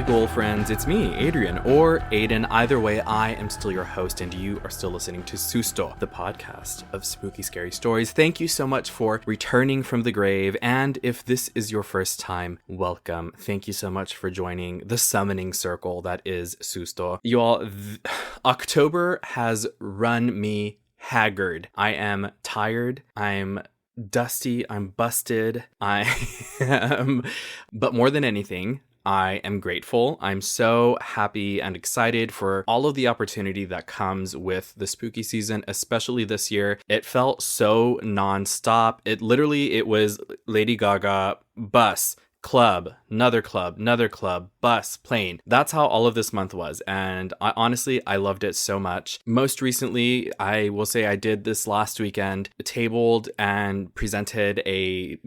ghoul friends, it's me, Adrian, or Ayden. Either way, I am still your host, and you are still listening to Susto, the podcast of spooky, scary stories. Thank you so much for returning from the grave, and if this is your first time, welcome. Thank you so much for joining the summoning circle that is Susto. You all, October has run me haggard. I am tired. I'm dusty. I'm busted. I am, but more than anything, I am grateful. I'm so happy and excited for all of the opportunity that comes with the spooky season, especially this year. It felt so nonstop. It was Lady Gaga, bus, club, another club, bus, plane. That's how all of this month was. And I loved it so much. Most recently, I will say I did this last weekend, tabled and presented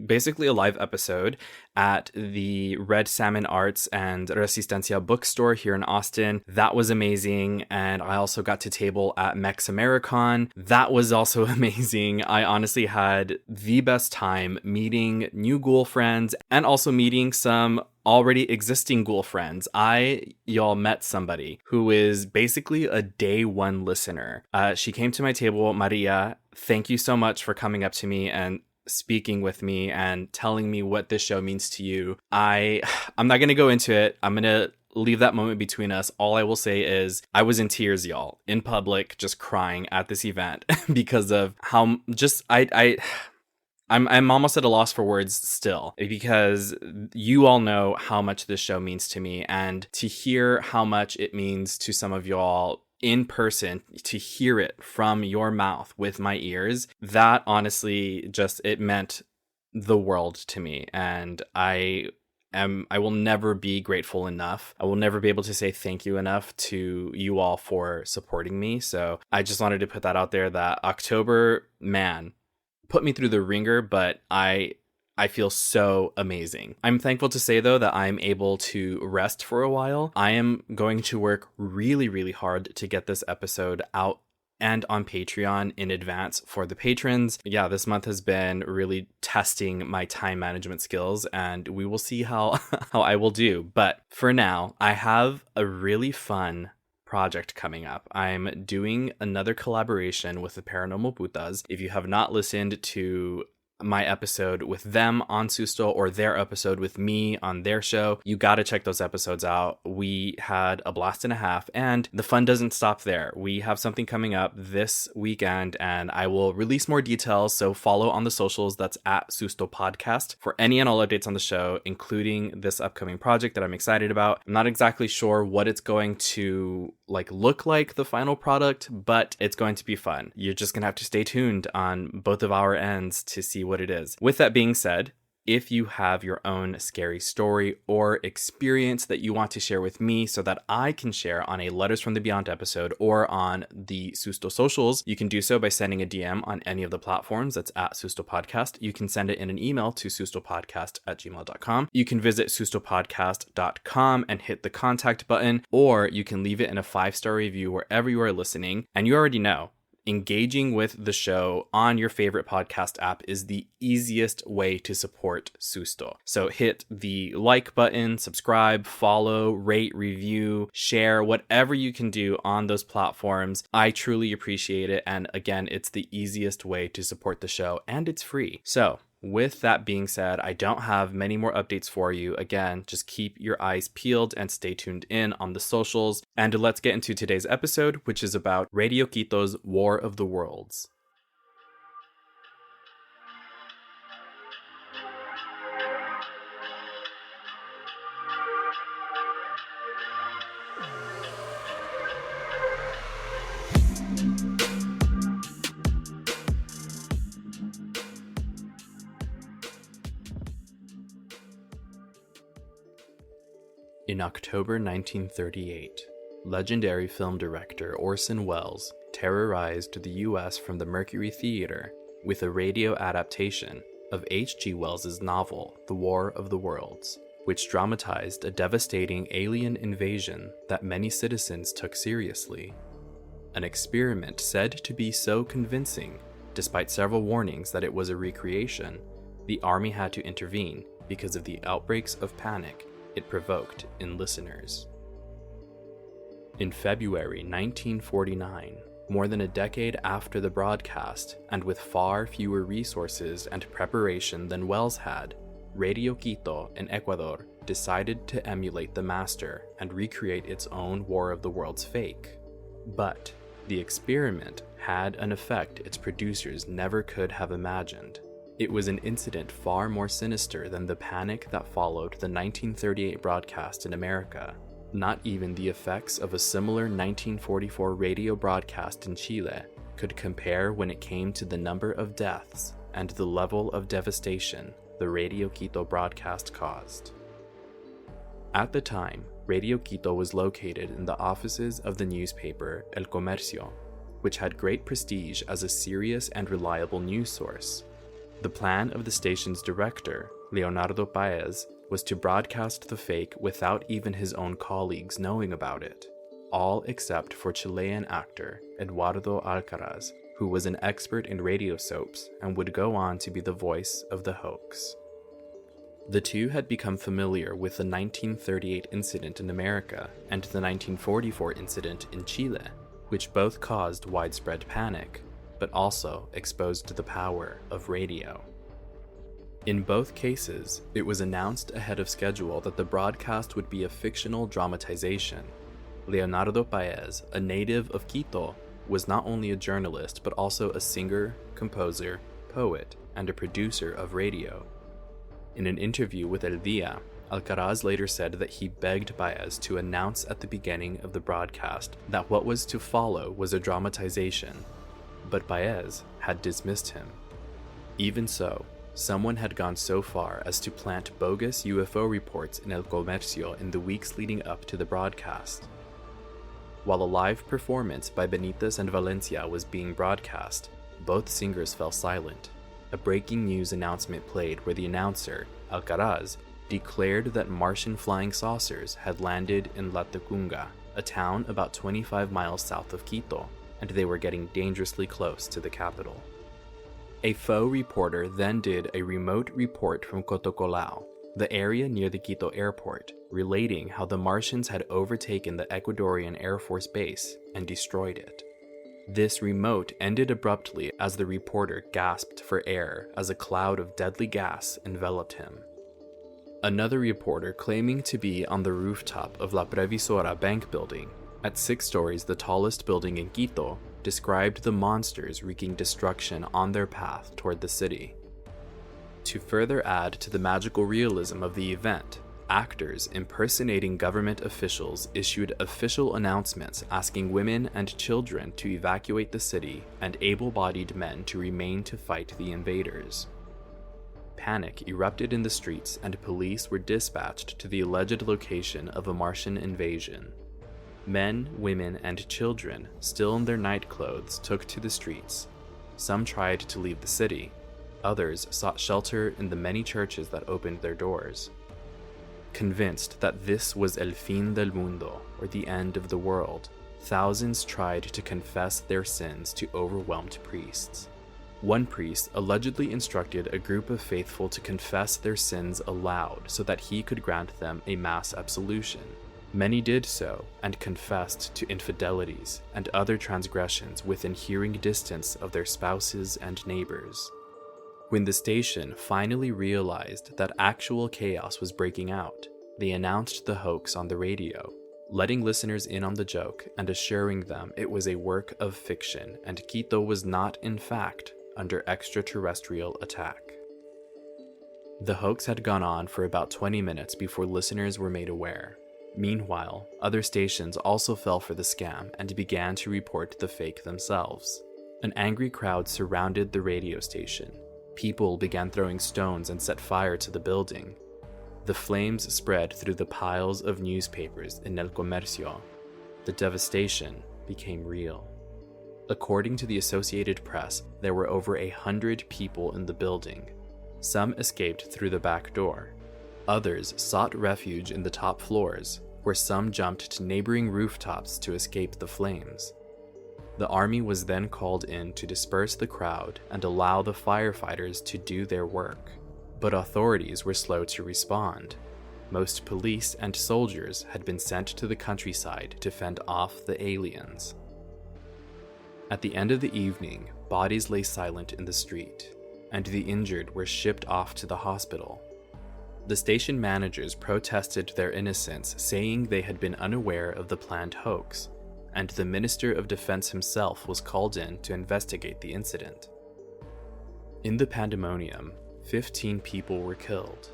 basically a live episode at the Red Salmon Arts and Resistencia bookstore here in Austin. That was amazing. And I also got to table at Mex Americon. That was also amazing. I honestly had the best time meeting new ghoul friends and also meeting some already existing ghoul friends. Y'all met somebody who is basically a day one listener. She came to my table, Maria. Thank you so much for coming up to me and speaking with me and telling me what this show means to you. I'm not going to go into it. I'm going to leave that moment between us. All I will say is I was in tears, y'all, in public, just crying at this event because of how just I'm almost at a loss for words still, because you all know how much this show means to me, and to hear how much it means to some of y'all in person, to hear it from your mouth with my ears, that honestly it meant the world to me. And I will never be grateful enough. I will never be able to say thank you enough to you all for supporting me. So I just wanted to put that out there, that October, man, put me through the ringer, but I feel so amazing. I'm thankful to say, though, that I'm able to rest for a while. I am going to work really, really hard to get this episode out and on Patreon in advance for the patrons. Yeah, this month has been really testing my time management skills, and we will see how I will do. But for now, I have a really fun project coming up. I'm doing another collaboration with the Paranormal Putas. If you have not listened to my episode with them on Susto or their episode with me on their show, you gotta check those episodes out. We had a blast and a half, and the fun doesn't stop there. We have something coming up this weekend, and I will release more details, so follow on the socials. That's at Susto Podcast for any and all updates on the show, including this upcoming project that I'm excited about. I'm not exactly sure what it's going to look like, the final product, but it's going to be fun. You're just gonna have to stay tuned on both of our ends to see what it is. With that being said, if you have your own scary story or experience that you want to share with me so that I can share on a Letters from the Beyond episode or on the Susto socials, you can do so by sending a DM on any of the platforms. That's at Susto Podcast. You can send it in an email to sustopodcast@gmail.com. You can visit sustopodcast.com and hit the contact button, or you can leave it in a 5-star review wherever you are listening. And you already know, engaging with the show on your favorite podcast app is the easiest way to support Susto. So hit the like button, subscribe, follow, rate, review, share, whatever you can do on those platforms. I truly appreciate it. And again, it's the easiest way to support the show, and it's free. So with that being said, I don't have many more updates for you. Again, just keep your eyes peeled and stay tuned in on the socials. And let's get into today's episode, which is about Radio Quito's War of the Worlds. In October 1938, legendary film director Orson Welles terrorized the U.S. from the Mercury Theater with a radio adaptation of H.G. Wells's novel The War of the Worlds, which dramatized a devastating alien invasion that many citizens took seriously. An experiment said to be so convincing, despite several warnings that it was a recreation, the army had to intervene because of the outbreaks of panic it provoked in listeners. In February 1949, more than a decade after the broadcast, and with far fewer resources and preparation than Wells had, Radio Quito in Ecuador decided to emulate the master and recreate its own War of the Worlds fake. But the experiment had an effect its producers never could have imagined. It was an incident far more sinister than the panic that followed the 1938 broadcast in America. Not even the effects of a similar 1944 radio broadcast in Chile could compare when it came to the number of deaths and the level of devastation the Radio Quito broadcast caused. At the time, Radio Quito was located in the offices of the newspaper El Comercio, which had great prestige as a serious and reliable news source. The plan of the station's director, Leonardo Paez, was to broadcast the fake without even his own colleagues knowing about it, all except for Chilean actor Eduardo Alcaraz, who was an expert in radio soaps and would go on to be the voice of the hoax. The two had become familiar with the 1938 incident in America and the 1944 incident in Chile, which both caused widespread panic, but also exposed the power of radio. In both cases, it was announced ahead of schedule that the broadcast would be a fictional dramatization. Leonardo Paez, a native of Quito, was not only a journalist but also a singer, composer, poet, and a producer of radio. In an interview with El Día, Alcaraz later said that he begged Paez to announce at the beginning of the broadcast that what was to follow was a dramatization, but Paez had dismissed him. Even so, someone had gone so far as to plant bogus UFO reports in El Comercio in the weeks leading up to the broadcast. While a live performance by Benitez and Valencia was being broadcast, both singers fell silent. A breaking news announcement played where the announcer, Alcaraz, declared that Martian flying saucers had landed in La Tacunga, a town about 25 miles south of Quito, and they were getting dangerously close to the capital. A faux reporter then did a remote report from Cotocolao, the area near the Quito airport, relating how the Martians had overtaken the Ecuadorian Air Force base and destroyed it. This remote ended abruptly as the reporter gasped for air as a cloud of deadly gas enveloped him. Another reporter, claiming to be on the rooftop of La Previsora bank building, at 6 stories the tallest building in Quito, described the monsters wreaking destruction on their path toward the city. To further add to the magical realism of the event, actors impersonating government officials issued official announcements asking women and children to evacuate the city and able-bodied men to remain to fight the invaders. Panic erupted in the streets and police were dispatched to the alleged location of a Martian invasion. Men, women, and children, still in their night clothes, took to the streets. Some tried to leave the city. Others sought shelter in the many churches that opened their doors. Convinced that this was el fin del mundo, or the end of the world, thousands tried to confess their sins to overwhelmed priests. One priest allegedly instructed a group of faithful to confess their sins aloud so that he could grant them a mass absolution. Many did so and confessed to infidelities and other transgressions within hearing distance of their spouses and neighbors. When the station finally realized that actual chaos was breaking out, they announced the hoax on the radio, letting listeners in on the joke and assuring them it was a work of fiction and Quito was not, in fact, under extraterrestrial attack. The hoax had gone on for about 20 minutes before listeners were made aware. Meanwhile, other stations also fell for the scam and began to report the fake themselves. An angry crowd surrounded the radio station. People began throwing stones and set fire to the building. The flames spread through the piles of newspapers in El Comercio. The devastation became real. According to the Associated Press, there were over 100 people in the building. Some escaped through the back door. Others sought refuge in the top floors, where some jumped to neighboring rooftops to escape the flames. The army was then called in to disperse the crowd and allow the firefighters to do their work, but authorities were slow to respond. most police and soldiers had been sent to the countryside to fend off the aliens. At the end of the evening, bodies lay silent in the street, and the injured were shipped off to the hospital. The station managers protested their innocence, saying they had been unaware of the planned hoax, and the Minister of Defense himself was called in to investigate the incident. In the pandemonium, 15 people were killed.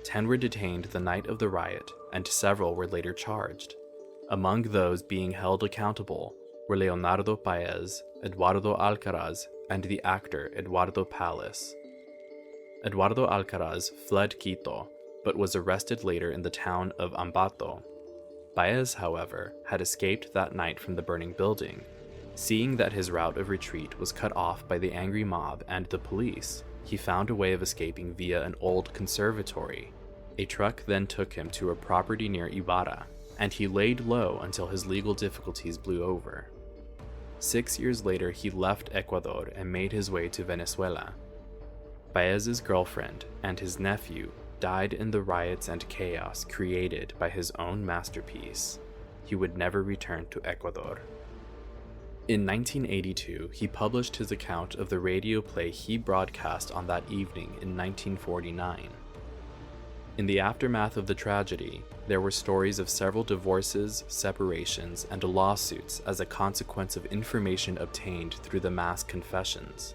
10 were detained the night of the riot, and several were later charged. Among those being held accountable were Leonardo Paez, Eduardo Alcaraz, and the actor Eduardo Palis. Eduardo Alcaraz fled Quito, but was arrested later in the town of Ambato. Paez, however, had escaped that night from the burning building. Seeing that his route of retreat was cut off by the angry mob and the police, he found a way of escaping via an old conservatory. A truck then took him to a property near Ibarra, and he laid low until his legal difficulties blew over. 6 years later, he left Ecuador and made his way to Venezuela. Paez's girlfriend and his nephew died in the riots and chaos created by his own masterpiece. He would never return to Ecuador. In 1982, he published his account of the radio play he broadcast on that evening in 1949. In the aftermath of the tragedy, there were stories of several divorces, separations, and lawsuits as a consequence of information obtained through the mass confessions.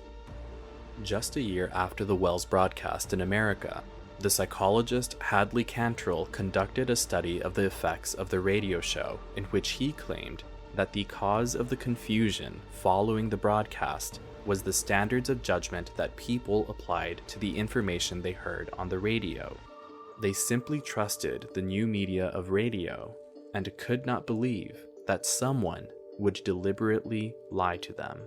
Just a year after the Wells broadcast in America, the psychologist Hadley Cantrell conducted a study of the effects of the radio show in which he claimed that the cause of the confusion following the broadcast was the standards of judgment that people applied to the information they heard on the radio. They simply trusted the new media of radio and could not believe that someone would deliberately lie to them.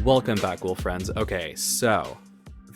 Welcome back, Wolf friends. Okay, so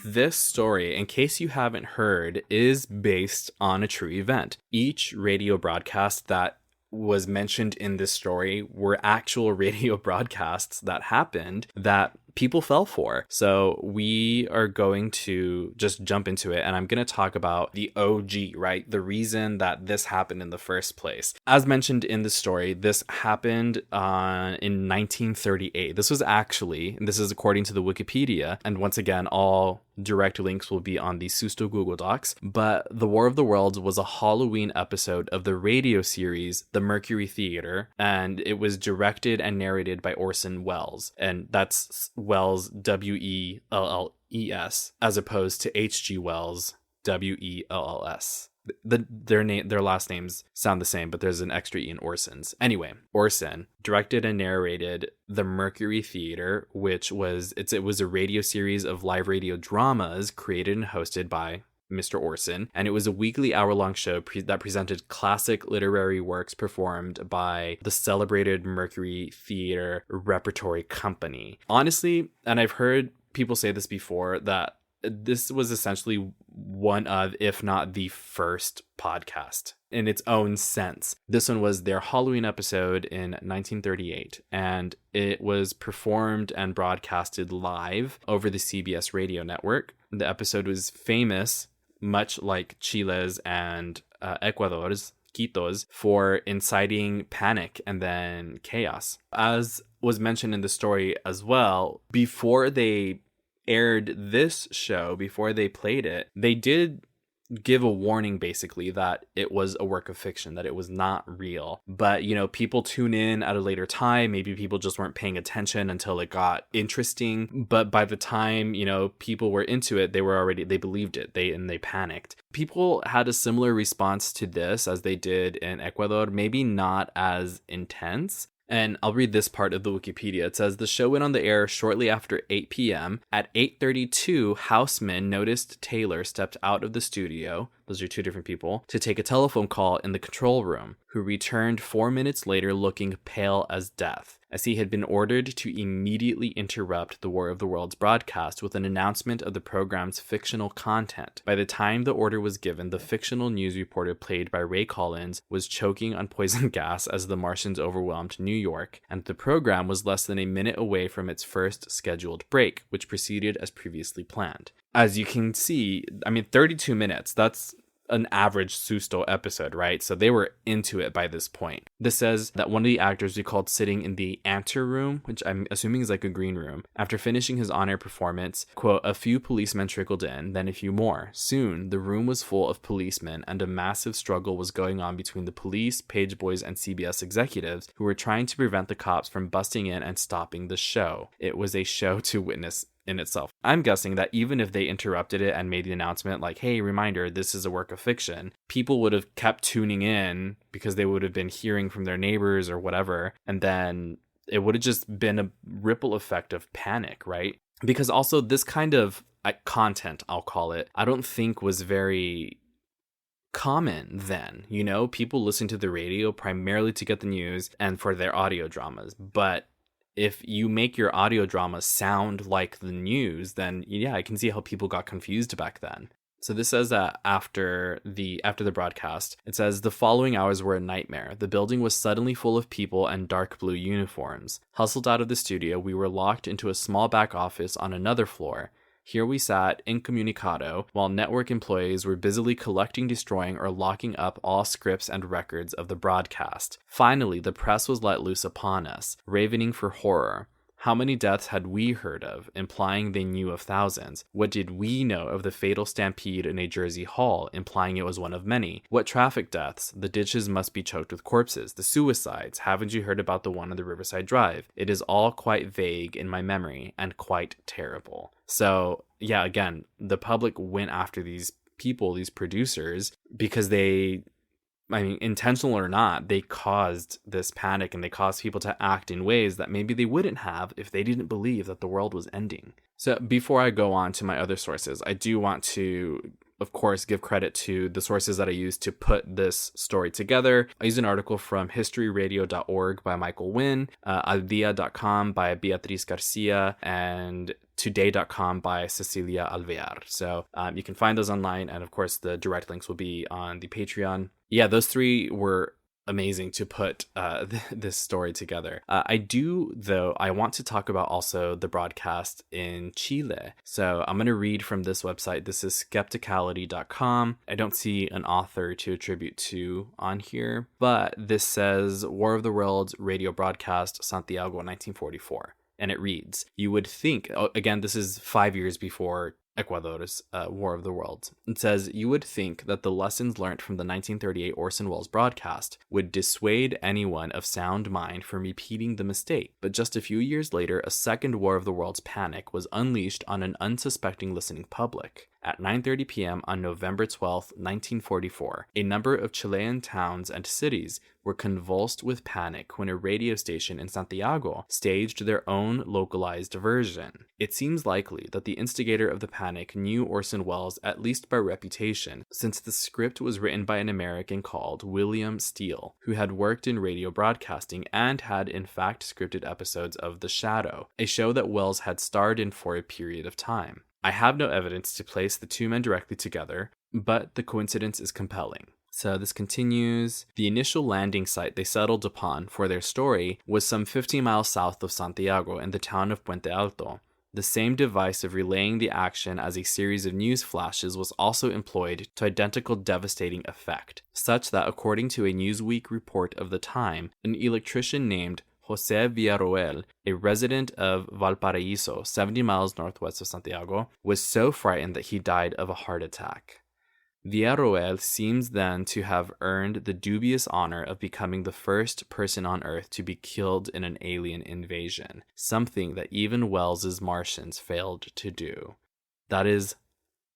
this story, in case you haven't heard, is based on a true event. Each radio broadcast that was mentioned in this story were actual radio broadcasts that happened that people fell for. So we are going to just jump into it, and I'm going to talk about the OG, right? The reason that this happened in the first place. As mentioned in the story, this happened in 1938. This was actually, and this is according to the Wikipedia, and once again, all direct links will be on the Susto Google Docs, but The War of the Worlds was a Halloween episode of the radio series The Mercury Theater, and it was directed and narrated by Orson Welles, and that's Wells, Wells, as opposed to H.G. Wells, Wells. Their last names sound the same, but there's an extra E in Orson's. Anyway, Orson directed and narrated The Mercury Theater, which was a radio series of live radio dramas created and hosted by Mr. Orson, and it was a weekly hour-long show that presented classic literary works performed by the celebrated Mercury Theater Repertory Company. Honestly, and I've heard people say this before, that this was essentially one of, if not the first podcast in its own sense. This one was their Halloween episode in 1938, and it was performed and broadcasted live over the CBS radio network. The episode was famous, much like Chile's and Ecuador's, Quito's, for inciting panic and then chaos. As was mentioned in the story as well, before they aired this show, before they played it, they did give a warning basically that it was a work of fiction, that it was not real. But, people tune in at a later time. Maybe people just weren't paying attention until it got interesting. But by the time, people were into it, they believed it. They panicked. People had a similar response to this as they did in Ecuador, maybe not as intense. And I'll read this part of the Wikipedia. It says, the show went on the air shortly after 8 p.m. At 8:32, housemen noticed Taylor stepped out of the studio. those are two different people, to take a telephone call in the control room, who returned 4 minutes later looking pale as death, as he had been ordered to immediately interrupt the War of the Worlds broadcast with an announcement of the program's fictional content. By the time the order was given, the fictional news reporter played by Ray Collins was choking on poison gas as the Martians overwhelmed New York, and the program was less than a minute away from its first scheduled break, which proceeded as previously planned. As you can see, 32 minutes, that's an average Susto episode, right? So they were into it by this point. This says that one of the actors recalled sitting in the anteroom, which I'm assuming is like a green room, after finishing his on-air performance. Quote, a few policemen trickled in, then a few more. Soon, the room was full of policemen, and a massive struggle was going on between the police, page boys, and CBS executives who were trying to prevent the cops from busting in and stopping the show. It was a show to witness in itself. I'm guessing that even if they interrupted it and made the announcement like, hey, reminder, this is a work of fiction, people would have kept tuning in because they would have been hearing from their neighbors or whatever, and then it would have just been a ripple effect of panic, right? Because also this kind of content, I'll call it, I don't think was very common then. People listen to the radio primarily to get the news and for their audio dramas, but if you make your audio drama sound like the news, then yeah, I can see how people got confused back then. So this says that after the broadcast, it says the following hours were a nightmare. The building was suddenly full of people and dark blue uniforms. Hustled out of the studio, we were locked into a small back office on another floor. Here we sat, incommunicado, while network employees were busily collecting, destroying, or locking up all scripts and records of the broadcast. Finally, the press was let loose upon us, ravening for horror. How many deaths had we heard of, implying they knew of thousands? What did we know of the fatal stampede in a Jersey hall, implying it was one of many? What traffic deaths? The ditches must be choked with corpses. The suicides? Haven't you heard about the one on the Riverside Drive? It is all quite vague in my memory, and quite terrible. So, yeah, again, the public went after these people, these producers, because they, intentional or not, they caused this panic and they caused people to act in ways that maybe they wouldn't have if they didn't believe that the world was ending. So before I go on to my other sources, I do want to, of course, give credit to the sources that I used to put this story together. I used an article from historyradio.org by Michael Wynn, aldia.com by Beatriz Garcia, and today.com by Cecilia Alvear. So you can find those online, and of course the direct links will be on the Patreon. Yeah, those three were amazing to put this story together. I want to talk about also the broadcast in Chile. So I'm going to read from this website. This is skepticality.com. I don't see an author to attribute to on here, but this says War of the Worlds radio broadcast, Santiago, 1944. And it reads, you would think, again, this is 5 years before Ecuador's War of the Worlds. It says, you would think that the lessons learned from the 1938 Orson Welles broadcast would dissuade anyone of sound mind from repeating the mistake. But just a few years later, a second War of the Worlds panic was unleashed on an unsuspecting listening public. At 9:30 p.m. on November 12, 1944, a number of Chilean towns and cities were convulsed with panic when a radio station in Santiago staged their own localized version. It seems likely that the instigator of the panic knew Orson Welles at least by reputation, since the script was written by an American called William Steele, who had worked in radio broadcasting and had in fact scripted episodes of The Shadow, a show that Welles had starred in for a period of time. I have no evidence to place the two men directly together, but the coincidence is compelling. So this continues. The initial landing site they settled upon for their story was some 50 miles south of Santiago in the town of Puente Alto. The same device of relaying the action as a series of news flashes was also employed to identical devastating effect, such that according to a Newsweek report of the time, an electrician named José Villarroel, a resident of Valparaíso, 70 miles northwest of Santiago, was so frightened that he died of a heart attack. Villarroel seems then to have earned the dubious honor of becoming the first person on Earth to be killed in an alien invasion, something that even Wells's Martians failed to do. That is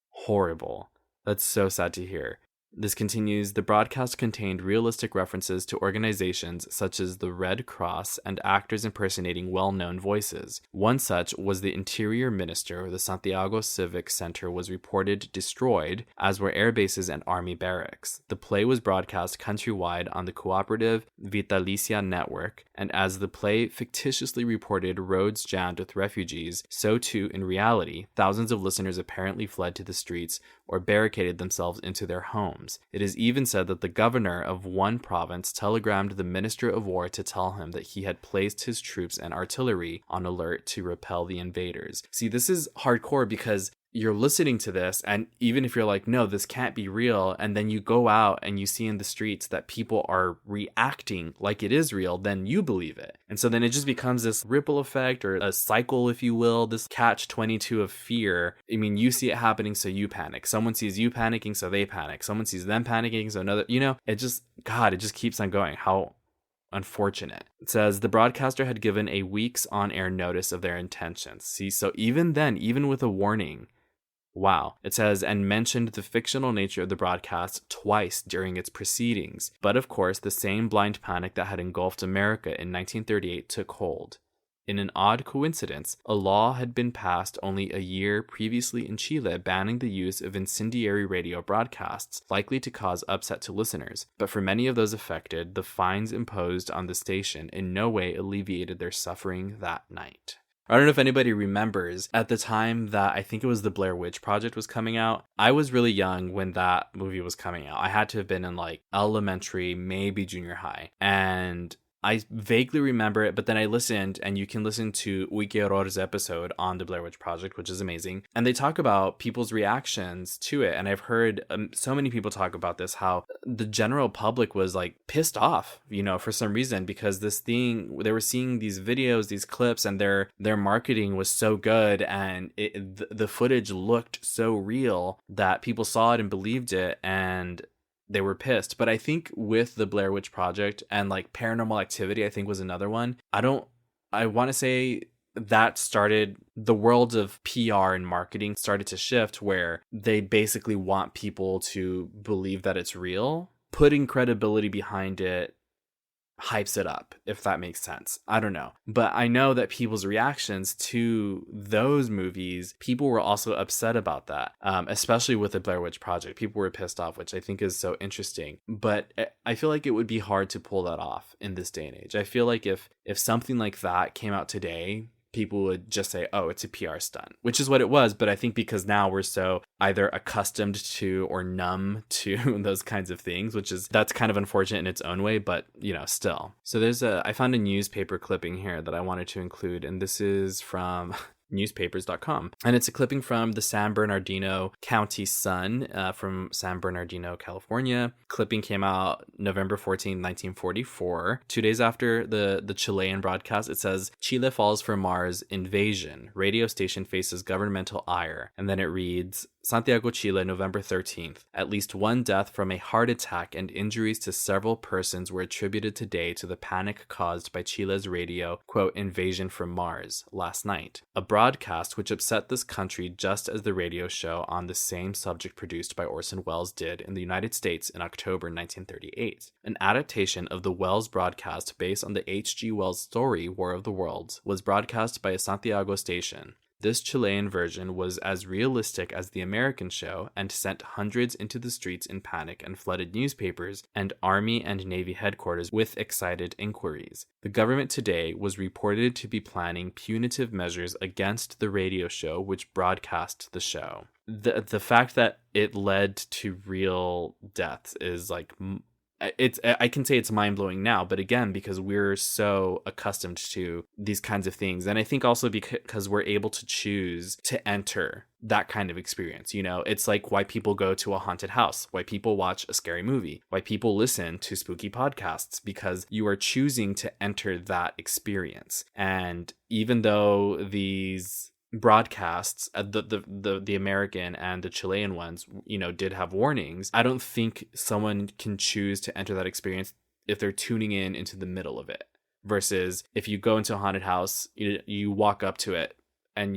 horrible. That's so sad to hear. This continues, the broadcast contained realistic references to organizations such as the Red Cross and actors impersonating well-known voices. One such was the Interior Minister. The Santiago Civic Center was reported destroyed, as were air bases and army barracks. The play was broadcast countrywide on the cooperative Vitalicia network, and as the play fictitiously reported roads jammed with refugees, so too, in reality, thousands of listeners apparently fled to the streets or barricaded themselves into their homes. It is even said that the governor of one province telegrammed the Minister of War to tell him that he had placed his troops and artillery on alert to repel the invaders. See, this is hardcore because you're listening to this, and even if you're like, no, this can't be real, and then you go out and you see in the streets that people are reacting like it is real, then you believe it. And so then it just becomes this ripple effect, or a cycle, if you will, this catch-22 of fear. I mean, you see it happening, so you panic. Someone sees you panicking, so they panic. Someone sees them panicking, so another, it just keeps on going. How unfortunate. It says the broadcaster had given a week's on-air notice of their intentions. See, so even then, even with a warning, wow. It says, and mentioned the fictional nature of the broadcast twice during its proceedings. But of course, the same blind panic that had engulfed America in 1938 took hold. In an odd coincidence, a law had been passed only a year previously in Chile banning the use of incendiary radio broadcasts, likely to cause upset to listeners. But for many of those affected, the fines imposed on the station in no way alleviated their suffering that night. I don't know if anybody remembers, at the time that I think it was the Blair Witch Project was coming out, I was really young when that movie was coming out. I had to have been in like elementary, maybe junior high. And I vaguely remember it, but then I listened, and you can listen to Uikeoror's episode on the Blair Witch Project, which is amazing. And they talk about people's reactions to it. And I've heard so many people talk about this, how the general public was like pissed off, for some reason, because this thing, they were seeing these videos, these clips, and their marketing was so good. And the footage looked so real that people saw it and believed it. And they were pissed. But I think with the Blair Witch Project and like Paranormal Activity, I think was another one. I want to say that started, the world of PR and marketing started to shift, where they basically want people to believe that it's real. Putting credibility behind it hypes it up, if that makes sense. I don't know. But I know that people's reactions to those movies, people were also upset about that, especially with the Blair Witch Project. People were pissed off, which I think is so interesting. But I feel like it would be hard to pull that off in this day and age. I feel like if something like that came out today, people would just say, oh, it's a PR stunt, which is what it was. But I think because now we're so either accustomed to or numb to those kinds of things, that's kind of unfortunate in its own way, but still. So I found a newspaper clipping here that I wanted to include, and this is from newspapers.com. And it's a clipping from the San Bernardino County Sun from San Bernardino, California. Clipping came out November 14, 1944. 2 days after the Chilean broadcast, it says, Chile falls for Mars invasion. Radio station faces governmental ire. And then it reads, Santiago, Chile, November 13th. At least one death from a heart attack and injuries to several persons were attributed today to the panic caused by Chile's radio, quote, invasion from Mars last night. A broadcast which upset this country just as the radio show on the same subject produced by Orson Welles did in the United States in October 1938. An adaptation of the Welles broadcast based on the H.G. Wells story War of the Worlds was broadcast by a Santiago station. This Chilean version was as realistic as the American show and sent hundreds into the streets in panic and flooded newspapers and Army and Navy headquarters with excited inquiries. The government today was reported to be planning punitive measures against the radio show which broadcast the show. The fact that it led to real deaths is like... I can say it's mind-blowing now, but again, because we're so accustomed to these kinds of things. And I think also because we're able to choose to enter that kind of experience. It's like why people go to a haunted house, why people watch a scary movie, why people listen to spooky podcasts, because you are choosing to enter that experience. And even though these broadcasts, the American and the Chilean ones, did have warnings, I don't think someone can choose to enter that experience if they're tuning in into the middle of it. Versus if you go into a haunted house, you walk up to it and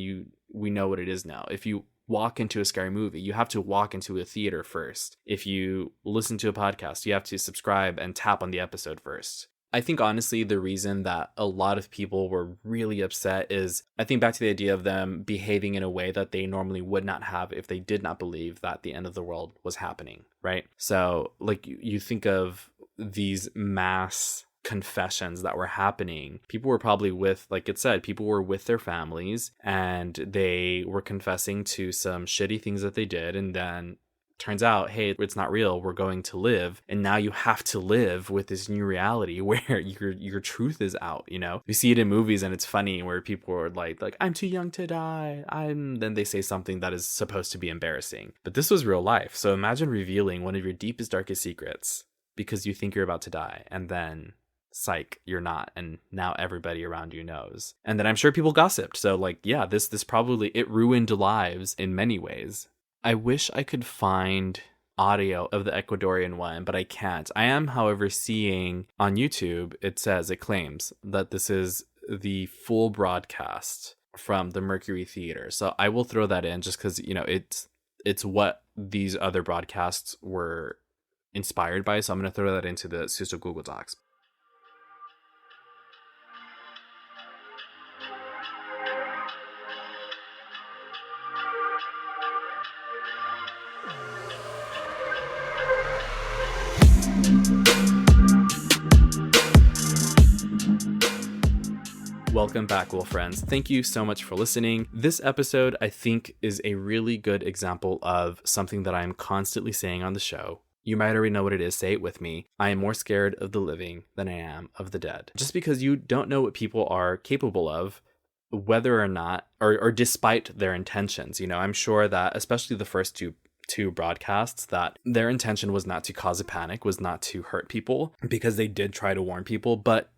we know what it is now. If you walk into a scary movie. You have to walk into a theater first. If you listen to a podcast, you have to subscribe and tap on the episode first. I think honestly, the reason that a lot of people were really upset is, I think back to the idea of them behaving in a way that they normally would not have if they did not believe that the end of the world was happening, right? So like you think of these mass confessions that were happening. People were probably with, like it said, people were with their families and they were confessing to some shitty things that they did, and then turns out, hey, it's not real, we're going to live. And now you have to live with this new reality where your truth is out, you know? You see it in movies and it's funny where people are like I'm too young to die. Then they say something that is supposed to be embarrassing. But this was real life. So imagine revealing one of your deepest, darkest secrets because you think you're about to die, and then psych, you're not, and now everybody around you knows. And then I'm sure people gossiped. So like, yeah, this probably, it ruined lives in many ways. I wish I could find audio of the Ecuadorian one, but I can't. I am, however, seeing on YouTube, it claims that this is the full broadcast from the Mercury Theater. So I will throw that in just because, you know, it's what these other broadcasts were inspired by. So I'm going to throw that into the Susto Google Docs. Welcome back, Wolf friends. Thank you so much for listening. This episode, I think, is a really good example of something that I'm constantly saying on the show. You might already know what it is. Say it with me. I am more scared of the living than I am of the dead. Just because you don't know what people are capable of, whether or not, or despite their intentions. You know, I'm sure that, especially the first two broadcasts, that their intention was not to cause a panic, was not to hurt people, because they did try to warn people, but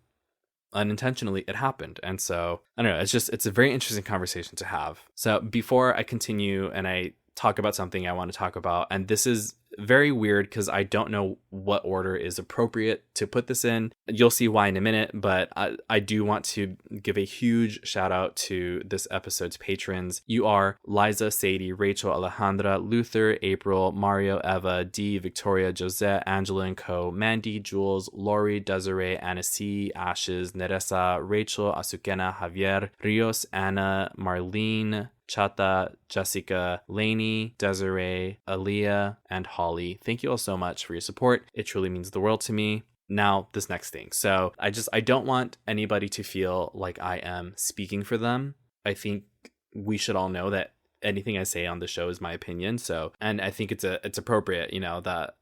unintentionally it happened. And so I don't know, it's a very interesting conversation to have. So before I continue and I talk about something I want to talk about, and this is very weird because I don't know what order is appropriate to put this in. You'll see why in a minute, but I do want to give a huge shout out to this episode's patrons. You are Liza, Sadie, Rachel, Alejandra, Luther, April, Mario, Eva, Dee, Victoria, Josette, Angela and Co, Mandy, Jules, Lori, Desiree, Anna C, Ashes, Neresa, Rachel, Azucena, Javier, Rios, Anna, Marlene, Chata, Jessica, Lainey, Desiree, Aaliyah, and Holly. Thank you all so much for your support. It truly means the world to me. Now, this next thing. So I don't want anybody to feel like I am speaking for them. I think we should all know that anything I say on the show is my opinion. So, and I think it's appropriate, you know, that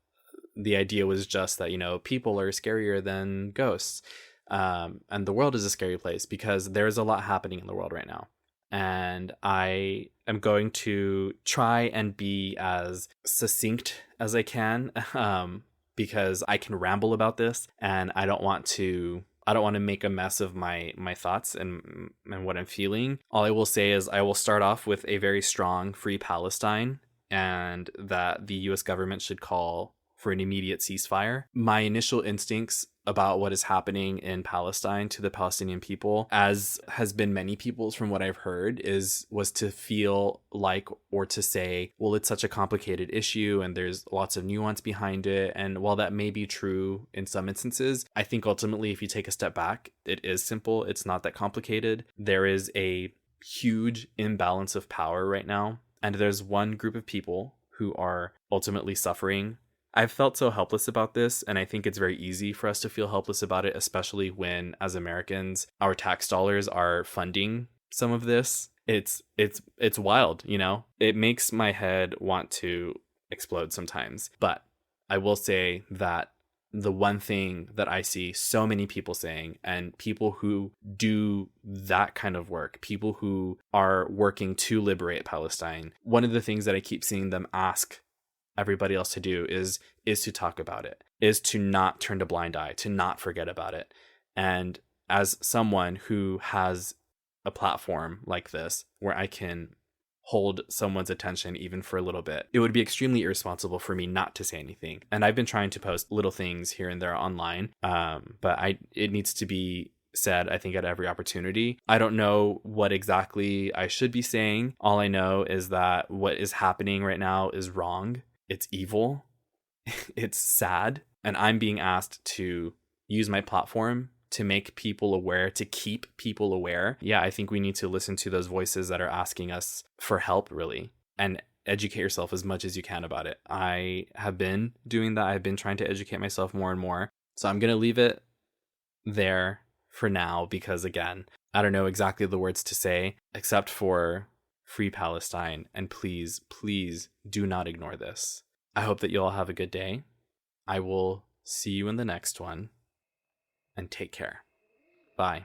the idea was just that, you know, people are scarier than ghosts. And the world is a scary place because there's a lot happening in the world right now. And I am going to try and be as succinct as I can, because I can ramble about this, and I don't want to make a mess of my thoughts and what I'm feeling. All I will say is I will start off with a very strong Free Palestine, and that the US government should call for an immediate ceasefire. My initial instincts about what is happening in Palestine to the Palestinian people, as has been many people's from what I've heard, was to feel like, or to say, well, it's such a complicated issue and there's lots of nuance behind it. And while that may be true in some instances, I think ultimately if you take a step back, it is simple. It's not that complicated. There is a huge imbalance of power right now. And there's one group of people who are ultimately suffering. I've felt so helpless about this, and I think it's very easy for us to feel helpless about it, especially when, as Americans, our tax dollars are funding some of this. It's wild, you know? It makes my head want to explode sometimes. But I will say that the one thing that I see so many people saying, and people who do that kind of work, people who are working to liberate Palestine, one of the things that I keep seeing them ask everybody else to do is to talk about it, is to not turn a blind eye, to not forget about it. And as someone who has a platform like this where I can hold someone's attention even for a little bit, it would be extremely irresponsible for me not to say anything. And I've been trying to post little things here and there online, but it needs to be said, I think, at every opportunity. I don't know what exactly I should be saying. All I know is that what is happening right now is wrong. It's evil. It's sad. And I'm being asked to use my platform to make people aware, to keep people aware. Yeah, I think we need to listen to those voices that are asking us for help, really, and educate yourself as much as you can about it. I have been doing that. I've been trying to educate myself more and more. So I'm going to leave it there for now because, again, I don't know exactly the words to say except for free Palestine. And please, please do not ignore this. I hope that you all have a good day. I will see you in the next one. And take care. Bye.